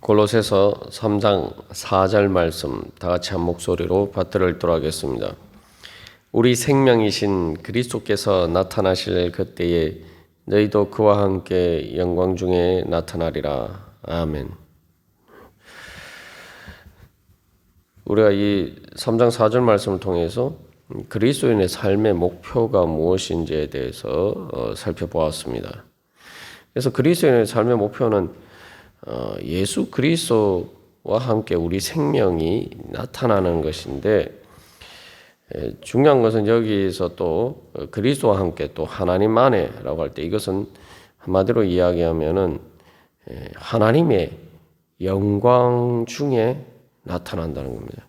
골로새서 3장 4절 말씀 다 같이 한 목소리로 받들어 읽도록 하겠습니다. 우리 생명이신 그리스도께서 나타나실 그때에 너희도 그와 함께 영광 중에 나타나리라. 아멘. 우리가 이 3장 4절 말씀을 통해서 그리스도인의 삶의 목표가 무엇인지에 대해서 살펴보았습니다. 그래서 그리스도인의 삶의 목표는 예수 그리스도와 함께 우리 생명이 나타나는 것인데, 중요한 것은 여기서 또 그리스도와 함께 또 하나님 안에라고 할 때 이것은 한마디로 이야기하면은 하나님의 영광 중에 나타난다는 겁니다.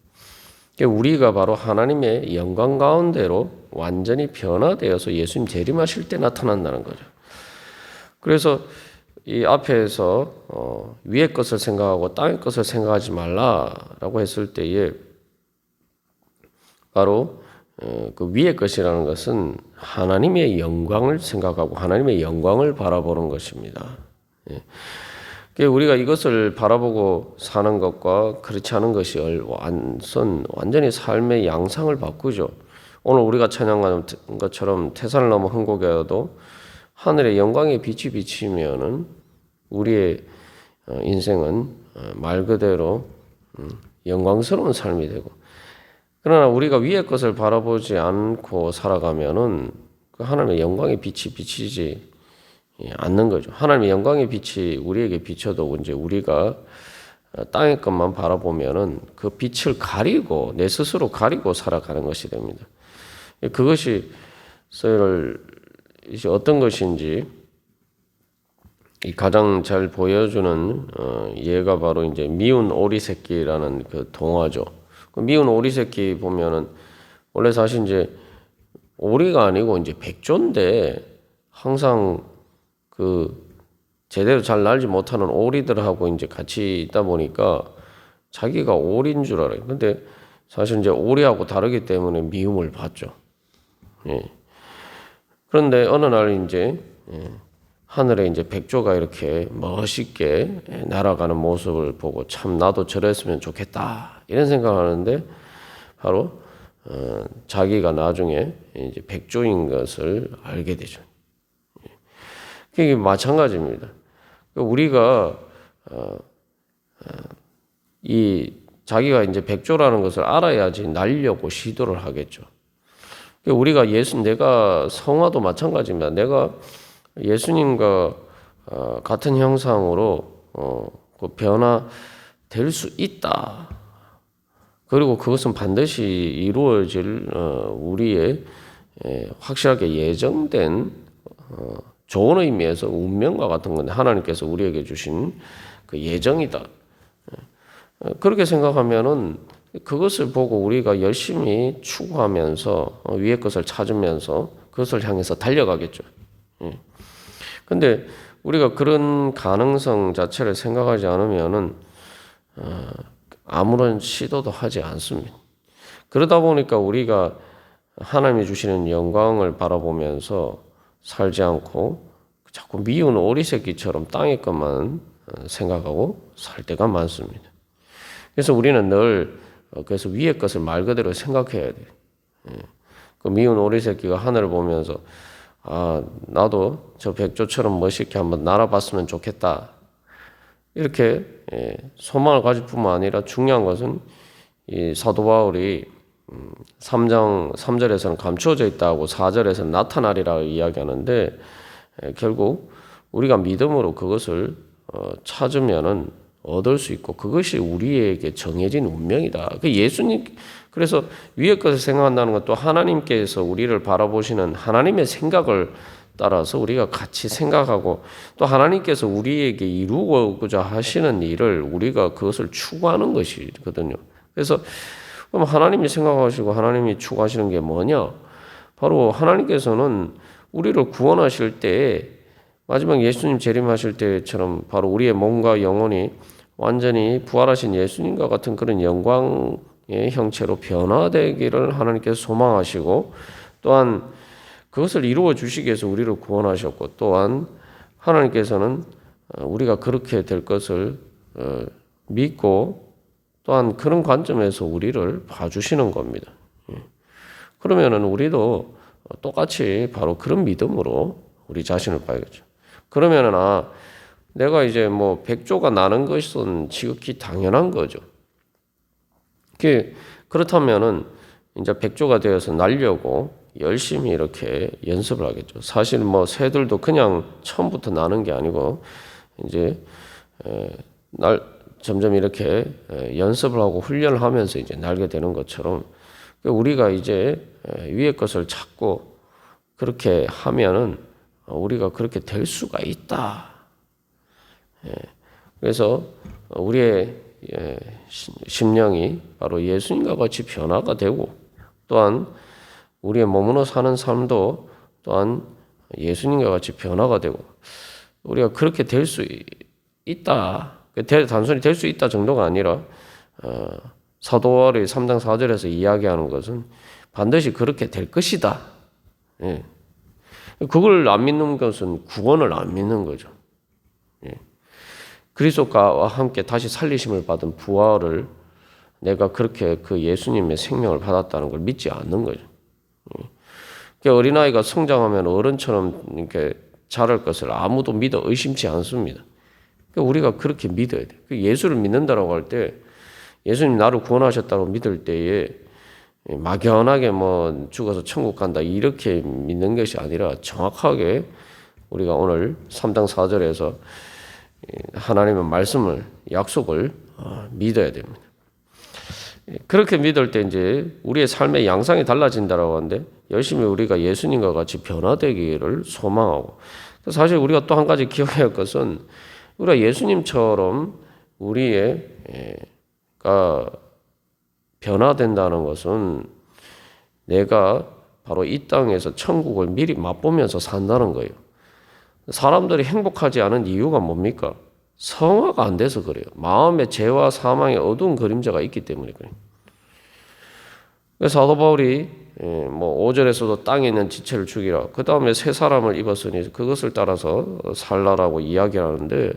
우리가 바로 하나님의 영광 가운데로 완전히 변화되어서 예수님 재림하실 때 나타난다는 거죠. 그래서 이 앞에서 위의 것을 생각하고 땅의 것을 생각하지 말라라고 했을 때에 바로 그 위의 것이라는 것은 하나님의 영광을 생각하고 하나님의 영광을 바라보는 것입니다. 우리가 이것을 바라보고 사는 것과 그렇지 않은 것이 완전히 삶의 양상을 바꾸죠. 오늘 우리가 찬양하는 것처럼 태산을 넘어 흥곡에도 하늘의 영광의 빛이 비치면은 우리의 인생은 말 그대로 영광스러운 삶이 되고, 그러나 우리가 위의 것을 바라보지 않고 살아가면은 그 하나님의 영광의 빛이 비치지 않는 거죠. 하나님의 영광의 빛이 우리에게 비쳐도 이제 우리가 땅의 것만 바라보면은 그 빛을 가리고 내 스스로 가리고 살아가는 것이 됩니다. 그것이 이제 어떤 것인지 가장 잘 보여주는 예가 바로 이제 미운 오리 새끼라는 그 동화죠. 그 미운 오리 새끼 보면은 원래 사실 이제 오리가 아니고 이제 백조인데 항상 그 제대로 잘 날지 못하는 오리들하고 이제 같이 있다 보니까 자기가 오리인 줄 알아요. 근데 사실 이제 오리하고 다르기 때문에 미움을 받죠. 예. 그런데 어느 날 이제 하늘에 이제 백조가 이렇게 멋있게 날아가는 모습을 보고 참 나도 저랬으면 좋겠다 이런 생각을 하는데 바로 자기가 나중에 이제 백조인 것을 알게 되죠. 그게 마찬가지입니다. 우리가 이 자기가 이제 백조라는 것을 알아야지 날려고 시도를 하겠죠. 우리가 내가 성화도 마찬가지입니다. 내가 예수님과 같은 형상으로 변화될 수 있다. 그리고 그것은 반드시 이루어질 우리의 확실하게 예정된 좋은 의미에서 운명과 같은 건데 하나님께서 우리에게 주신 그 예정이다. 그렇게 생각하면은 그것을 보고 우리가 열심히 추구하면서 위의 것을 찾으면서 그것을 향해서 달려가겠죠. 근데 우리가 그런 가능성 자체를 생각하지 않으면은 아무런 시도도 하지 않습니다. 그러다 보니까 우리가 하나님이 주시는 영광을 바라보면서 살지 않고 자꾸 미운 오리 새끼처럼 땅의 것만 생각하고 살 때가 많습니다. 그래서 우리는 늘 그래서 위의 것을 말 그대로 생각해야 돼요. 그 미운 오리 새끼가 하늘을 보면서 나도 저 백조처럼 멋있게 한번 날아봤으면 좋겠다. 이렇게 소망을 가질 뿐만 아니라 중요한 것은 이 사도 바울이 3장 3절에서는 감추어져 있다고 4절에서는 나타나리라 이야기하는데 결국 우리가 믿음으로 그것을 찾으면은 얻을 수 있고 그것이 우리에게 정해진 운명이다. 그래서 위의 것을 생각한다는 것도 하나님께서 우리를 바라보시는 하나님의 생각을 따라서 우리가 같이 생각하고 또 하나님께서 우리에게 이루고자 하시는 일을 우리가 그것을 추구하는 것이거든요. 그래서 그럼 하나님이 생각하시고 하나님이 추구하시는 게 뭐냐? 바로 하나님께서는 우리를 구원하실 때 마지막 예수님 재림하실 때처럼 바로 우리의 몸과 영혼이 완전히 부활하신 예수님과 같은 그런 영광의 형체로 변화되기를 하나님께서 소망하시고 또한 그것을 이루어 주시기 위해서 우리를 구원하셨고 또한 하나님께서는 우리가 그렇게 될 것을 믿고 또한 그런 관점에서 우리를 봐주시는 겁니다. 그러면은 우리도 똑같이 바로 그런 믿음으로 우리 자신을 봐야겠죠. 그러면은 내가 이제 뭐 백조가 나는 것은 지극히 당연한 거죠. 그렇다면은 이제 백조가 되어서 날려고 열심히 이렇게 연습을 하겠죠. 사실 뭐 새들도 그냥 처음부터 나는 게 아니고 이제 점점 이렇게 연습을 하고 훈련을 하면서 이제 날게 되는 것처럼 우리가 이제 위의 것을 찾고 그렇게 하면은 우리가 그렇게 될 수가 있다. 그래서 우리의 심령이 바로 예수님과 같이 변화가 되고 또한 우리의 몸으로 사는 삶도 또한 예수님과 같이 변화가 되고 우리가 그렇게 될 수 있다. 단순히 될 수 있다 정도가 아니라 사도 바울이 3장 4절에서 이야기하는 것은 반드시 그렇게 될 것이다. 그걸 안 믿는 것은 구원을 안 믿는 거죠. 그리스도와 함께 다시 살리심을 받은 부활을 내가 그렇게 그 예수님의 생명을 받았다는 걸 믿지 않는 거죠. 어린아이가 성장하면 어른처럼 이렇게 자랄 것을 아무도 믿어 의심치 않습니다. 우리가 그렇게 믿어야 돼요. 예수를 믿는다라고 할 때 예수님 나를 구원하셨다고 믿을 때에 막연하게 뭐 죽어서 천국 간다 이렇게 믿는 것이 아니라 정확하게 우리가 오늘 3장 4절에서 하나님의 말씀을 약속을 믿어야 됩니다. 그렇게 믿을 때 이제 우리의 삶의 양상이 달라진다라고 하는데 열심히 우리가 예수님과 같이 변화되기를 소망하고 사실 우리가 또 한 가지 기억해야 할 것은 우리가 예수님처럼 우리가 변화된다는 것은 내가 바로 이 땅에서 천국을 미리 맛보면서 산다는 거예요. 사람들이 행복하지 않은 이유가 뭡니까? 성화가 안 돼서 그래요. 마음에 죄와 사망의 어두운 그림자가 있기 때문에 그래요. 그래서 사도 바울이 뭐 5절에서도 땅에 있는 지체를 죽이라. 그 다음에 새 사람을 입었으니 그것을 따라서 살라라고 이야기하는데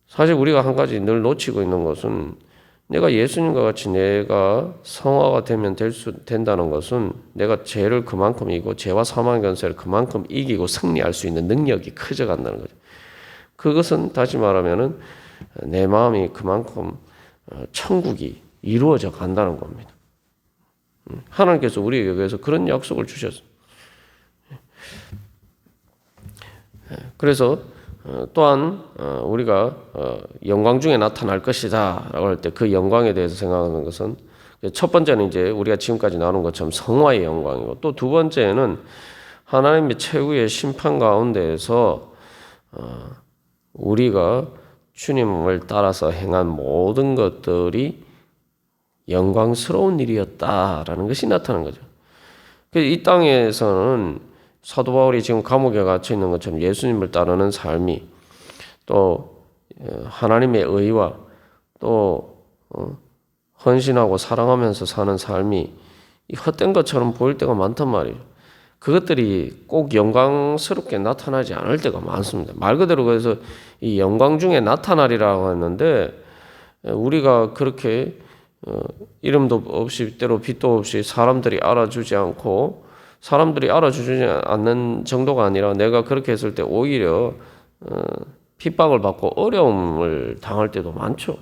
사실 우리가 한 가지 늘 놓치고 있는 것은 내가 예수님과 같이 내가 성화가 되면 된다는 것은 내가 죄를 그만큼 이기고 죄와 사망의 권세를 그만큼 이기고 승리할 수 있는 능력이 커져간다는 거죠. 그것은 다시 말하면은 내 마음이 그만큼 천국이 이루어져 간다는 겁니다. 하나님께서 우리에게 위해서 그런 약속을 주셨어요. 그래서 또한 우리가 영광 중에 나타날 것이다 라고 할 때 그 영광에 대해서 생각하는 것은 첫 번째는 이제 우리가 지금까지 나눈 것처럼 성화의 영광이고 또 두 번째는 하나님의 최후의 심판 가운데에서 우리가 주님을 따라서 행한 모든 것들이 영광스러운 일이었다라는 것이 나타나는 거죠. 이 땅에서는 사도 바울이 지금 감옥에 갇혀 있는 것처럼 예수님을 따르는 삶이 또 하나님의 의와 또 헌신하고 사랑하면서 사는 삶이 헛된 것처럼 보일 때가 많단 말이에요. 그것들이 꼭 영광스럽게 나타나지 않을 때가 많습니다. 말 그대로 그래서 이 영광 중에 나타나리라고 했는데 우리가 그렇게 이름도 없이 때로 빛도 없이 사람들이 알아주지 않고 사람들이 알아주지 않는 정도가 아니라 내가 그렇게 했을 때 오히려 핍박을 받고 어려움을 당할 때도 많죠.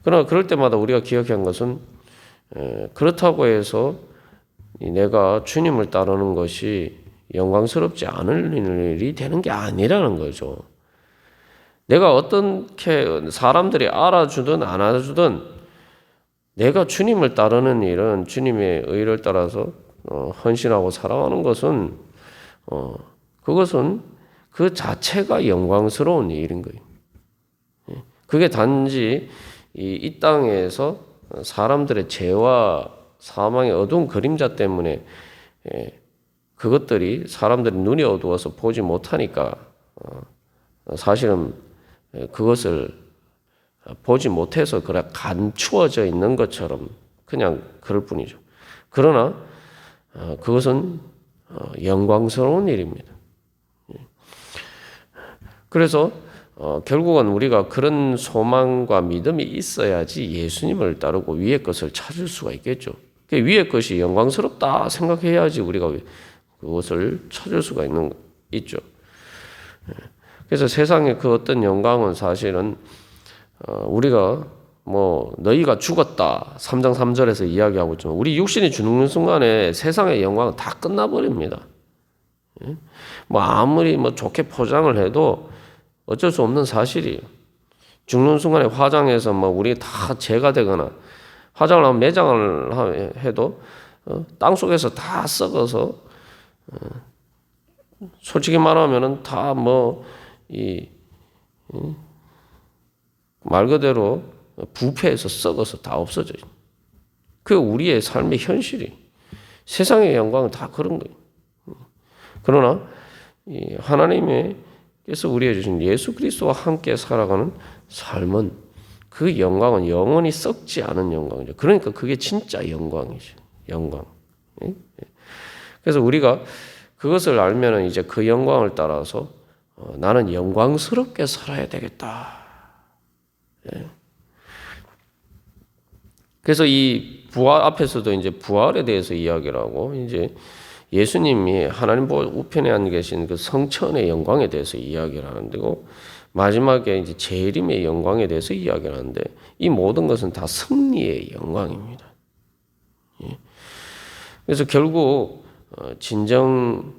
그러나 그럴 때마다 우리가 기억한 것은 그렇다고 해서 내가 주님을 따르는 것이 영광스럽지 않을 일이 되는 게 아니라는 거죠. 내가 어떻게 사람들이 알아주든 안 알아주든 내가 주님을 따르는 일은 주님의 의를 따라서 헌신하고 사랑하는 것은 그것은 그 자체가 영광스러운 일인 거예요. 그게 단지 이 땅에서 사람들의 죄와 사망의 어두운 그림자 때문에 그것들이 사람들이 눈이 어두워서 보지 못하니까 사실은 그것을 보지 못해서 그래 감추어져 있는 것처럼 그냥 그럴 뿐이죠. 그러나 그것은 영광스러운 일입니다. 그래서 결국은 우리가 그런 소망과 믿음이 있어야지 예수님을 따르고 위의 것을 찾을 수가 있겠죠. 위의 것이 영광스럽다 생각해야지 우리가 그것을 찾을 수가 있죠. 그래서 세상의 그 어떤 영광은 사실은 우리가 뭐 너희가 죽었다 3장 3절에서 이야기하고 있지만 우리 육신이 죽는 순간에 세상의 영광은 다 끝나버립니다. 뭐 아무리 뭐 좋게 포장을 해도 어쩔 수 없는 사실이에요. 죽는 순간에 화장해서 뭐 우리 다 죄가 되거나 화장을 하면 매장을 해도 땅 속에서 다 썩어서 솔직히 말하면은 다 뭐 말 그대로 부패해서 썩어서 다 없어져요. 그게 우리의 삶의 현실이. 세상의 영광은 다 그런 거예요. 그러나 하나님께서 우리에게 주신 예수 그리스도와 함께 살아가는 삶은 그 영광은 영원히 썩지 않은 영광이죠. 그러니까 그게 진짜 영광이죠. 영광. 그래서 우리가 그것을 알면은 이제 그 영광을 따라서 나는 영광스럽게 살아야 되겠다. 그래서 이 부활 앞에서도 이제 부활에 대해서 이야기를 하고 이제 예수님이 하나님 우편에 앉아 계신 그 성천의 영광에 대해서 이야기를 하는데고 마지막에 이제 재림의 영광에 대해서 이야기를 하는데 이 모든 것은 다 승리의 영광입니다. 그래서 결국 진정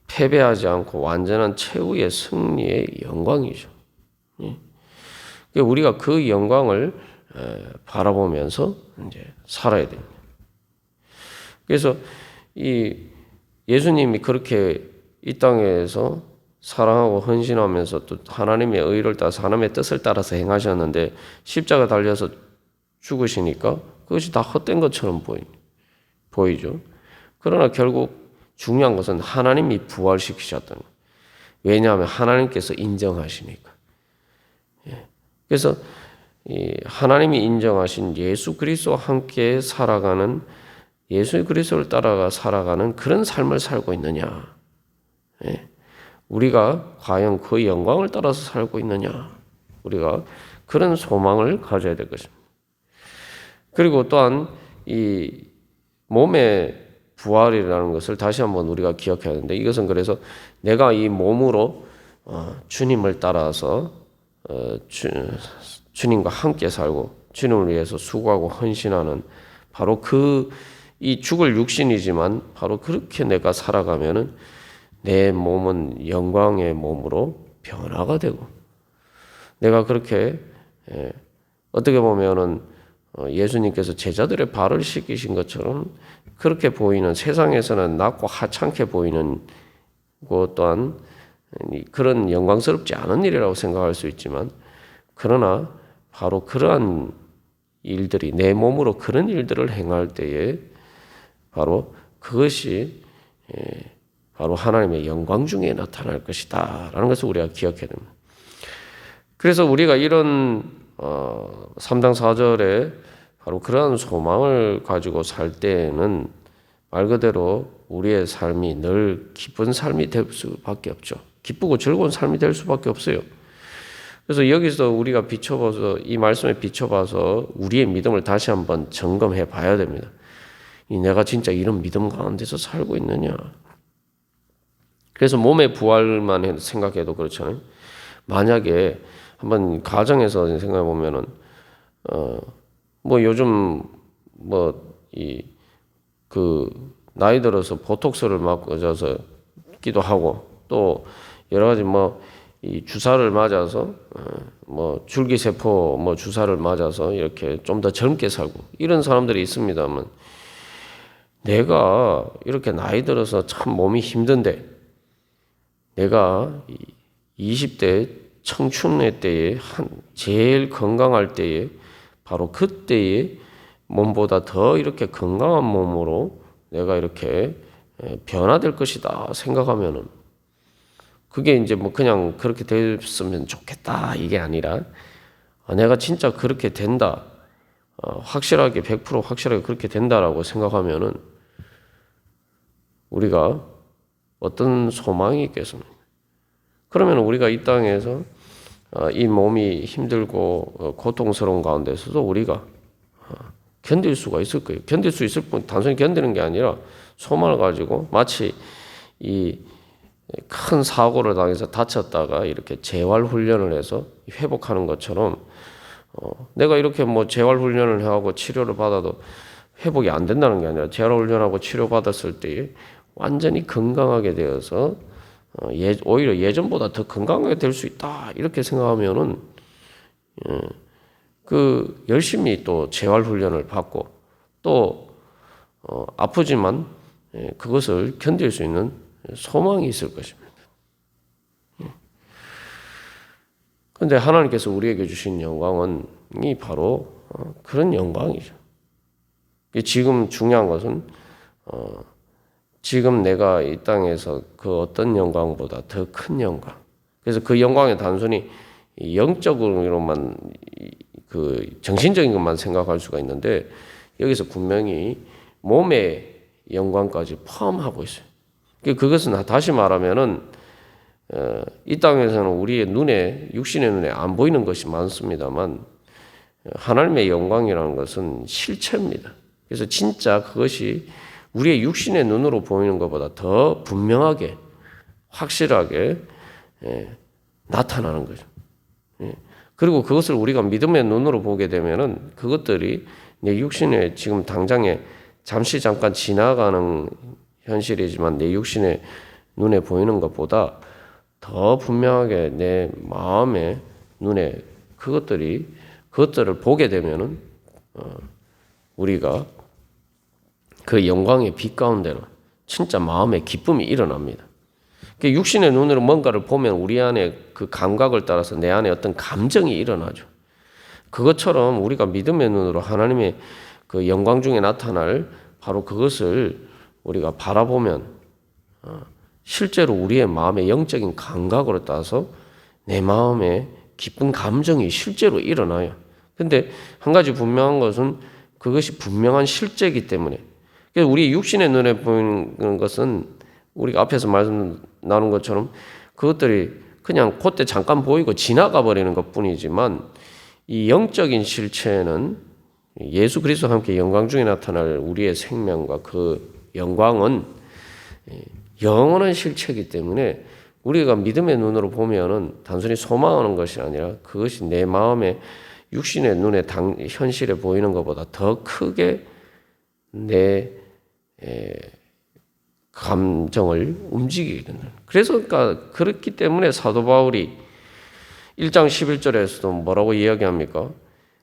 패배하지 않고 완전한 최후의 승리의 영광이죠. 우리가 그 영광을 바라보면서 이제 살아야 됩니다. 그래서 이 예수님이 그렇게 이 땅에서 사랑하고 헌신하면서 또 하나님의 의를 따라서 하나님의 뜻을 따라서 행하셨는데 십자가 달려서 죽으시니까 그것이 다 헛된 것처럼 보이죠. 그러나 결국 중요한 것은 하나님이 부활시키셨다는 거예요. 왜냐하면 하나님께서 인정하시니까. 그래서 하나님이 인정하신 예수 그리스도와 함께 살아가는 예수 그리스도를 따라가 살아가는 그런 삶을 살고 있느냐? 우리가 과연 그 영광을 따라서 살고 있느냐? 우리가 그런 소망을 가져야 될 것입니다. 그리고 또한 이 몸의 부활이라는 것을 다시 한번 우리가 기억해야 하는데 이것은 그래서 내가 이 몸으로 주님을 따라서 주님과 함께 살고 주님을 위해서 수고하고 헌신하는 바로 이 죽을 육신이지만 바로 그렇게 내가 살아가면은 내 몸은 영광의 몸으로 변화가 되고 내가 그렇게 어떻게 보면은 예수님께서 제자들의 발을 씻기신 것처럼 그렇게 보이는 세상에서는 낮고 하찮게 보이는 것 또한 그런 영광스럽지 않은 일이라고 생각할 수 있지만 그러나 바로 그러한 일들이 내 몸으로 그런 일들을 행할 때에 바로 그것이 바로 하나님의 영광 중에 나타날 것이다 라는 것을 우리가 기억해야 됩니다. 그래서 우리가 이런 3장 4절에 바로 그러한 소망을 가지고 살 때에는 말 그대로 우리의 삶이 늘 기쁜 삶이 될 수밖에 없죠. 기쁘고 즐거운 삶이 될 수밖에 없어요. 그래서 여기서 우리가 비춰봐서 이 말씀에 비춰봐서 우리의 믿음을 다시 한번 점검해 봐야 됩니다. 내가 진짜 이런 믿음 가운데서 살고 있느냐. 그래서 몸의 부활만 생각해도 그렇잖아요. 만약에 한번 가정에서 생각해 보면은 뭐 요즘 나이 들어서 보톡스를 맞아서 기도 하고 또 여러 가지 이 주사를 맞아서 줄기세포 주사를 맞아서 이렇게 좀 더 젊게 살고 이런 사람들이 있습니다만 내가 이렇게 나이 들어서 참 몸이 힘든데 내가 20대 청춘의 때에 제일 건강할 때에 바로 그때의 몸보다 더 이렇게 건강한 몸으로 내가 이렇게 변화될 것이다 생각하면은 그게 이제 그냥 그렇게 됐으면 좋겠다 이게 아니라 내가 진짜 그렇게 된다 확실하게 100% 확실하게 그렇게 된다라고 생각하면은 우리가 어떤 소망이 있겠습니까? 그러면 우리가 이 땅에서 이 몸이 힘들고 고통스러운 가운데서도 우리가 견딜 수가 있을 거예요. 견딜 수 있을 뿐 단순히 견디는 게 아니라 소망을 가지고 마치 이 큰 사고를 당해서 다쳤다가 이렇게 재활 훈련을 해서 회복하는 것처럼 내가 이렇게 뭐 재활 훈련을 하고 치료를 받아도 회복이 안 된다는 게 아니라 재활 훈련하고 치료 받았을 때 완전히 건강하게 되어서 오히려 예전보다 더 건강하게 될 수 있다 이렇게 생각하면은 그 열심히 또 재활 훈련을 받고 또 아프지만 그것을 견딜 수 있는 소망이 있을 것입니다. 그런데 하나님께서 우리에게 주신 영광은 바로 그런 영광이죠. 지금 중요한 것은 지금 내가 이 땅에서 그 어떤 영광보다 더 큰 영광. 그래서 그 영광에 단순히 영적으로만 그 정신적인 것만 생각할 수가 있는데 여기서 분명히 몸의 영광까지 포함하고 있어요. 그것은 다시 말하면은 이 땅에서는 우리의 눈에 육신의 눈에 안 보이는 것이 많습니다만 하나님의 영광이라는 것은 실체입니다. 그래서 진짜 그것이 우리의 육신의 눈으로 보이는 것보다 더 분명하게 확실하게 나타나는 거죠. 그리고 그것을 우리가 믿음의 눈으로 보게 되면은 그것들이 내 육신에 지금 당장에 잠시 잠깐 지나가는 현실이지만 내 육신의 눈에 보이는 것보다 더 분명하게 내 마음의 눈에 그것들을 보게 되면은 우리가 그 영광의 빛 가운데로 진짜 마음의 기쁨이 일어납니다. 육신의 눈으로 뭔가를 보면 우리 안에 그 감각을 따라서 내 안에 어떤 감정이 일어나죠. 그것처럼 우리가 믿음의 눈으로 하나님의 그 영광 중에 나타날 바로 그것을 우리가 바라보면 실제로 우리의 마음의 영적인 감각으로 따라서 내 마음에 기쁜 감정이 실제로 일어나요. 근데 한 가지 분명한 것은 그것이 분명한 실제이기 때문에 우리 육신의 눈에 보이는 것은 우리가 앞에서 말씀 나눈 것처럼 그것들이 그냥 그때 잠깐 보이고 지나가 버리는 것뿐이지만 이 영적인 실체는 예수 그리스도와 함께 영광 중에 나타날 우리의 생명과 그 영광은 영원한 실체이기 때문에 우리가 믿음의 눈으로 보면은 단순히 소망하는 것이 아니라 그것이 내 마음의 육신의 눈에 현실에 보이는 것보다 더 크게 내 감정을 움직이게 된다. 그래서 그러니까 그렇기 때문에 사도 바울이 1장 11절에서도 뭐라고 이야기합니까?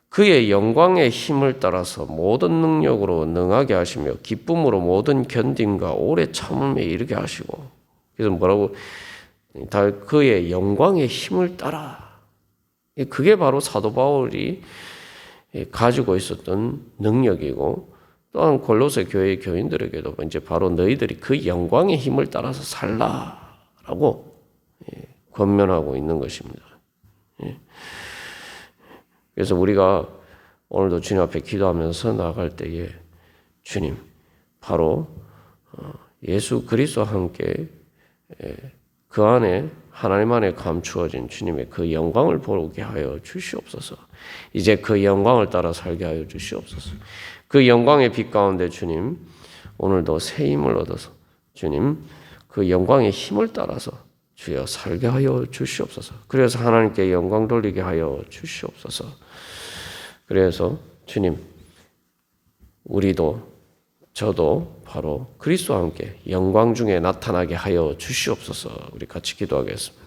그의 영광의 힘을 따라서 모든 능력으로 능하게 하시며 기쁨으로 모든 견딤과 오래 참음에 이르게 하시고 그래서 뭐라고 다 그의 영광의 힘을 따라 그게 바로 사도 바울이 가지고 있었던 능력이고 또한 골로새 교회의 교인들에게도 이제 바로 너희들이 그 영광의 힘을 따라서 살라라고 권면하고 있는 것입니다. 그래서 우리가 오늘도 주님 앞에 기도하면서 나아갈 때에 주님 바로 예수 그리스도와 함께 그 안에 하나님 안에 감추어진 주님의 그 영광을 보게 하여 주시옵소서. 이제 그 영광을 따라 살게 하여 주시옵소서. 그 영광의 빛 가운데 주님 오늘도 새 힘을 얻어서 주님 그 영광의 힘을 따라서 주여 살게 하여 주시옵소서. 그래서 하나님께 영광 돌리게 하여 주시옵소서. 그래서 주님 우리도 저도 바로 그리스도와 함께 영광 중에 나타나게 하여 주시옵소서. 우리 같이 기도하겠습니다.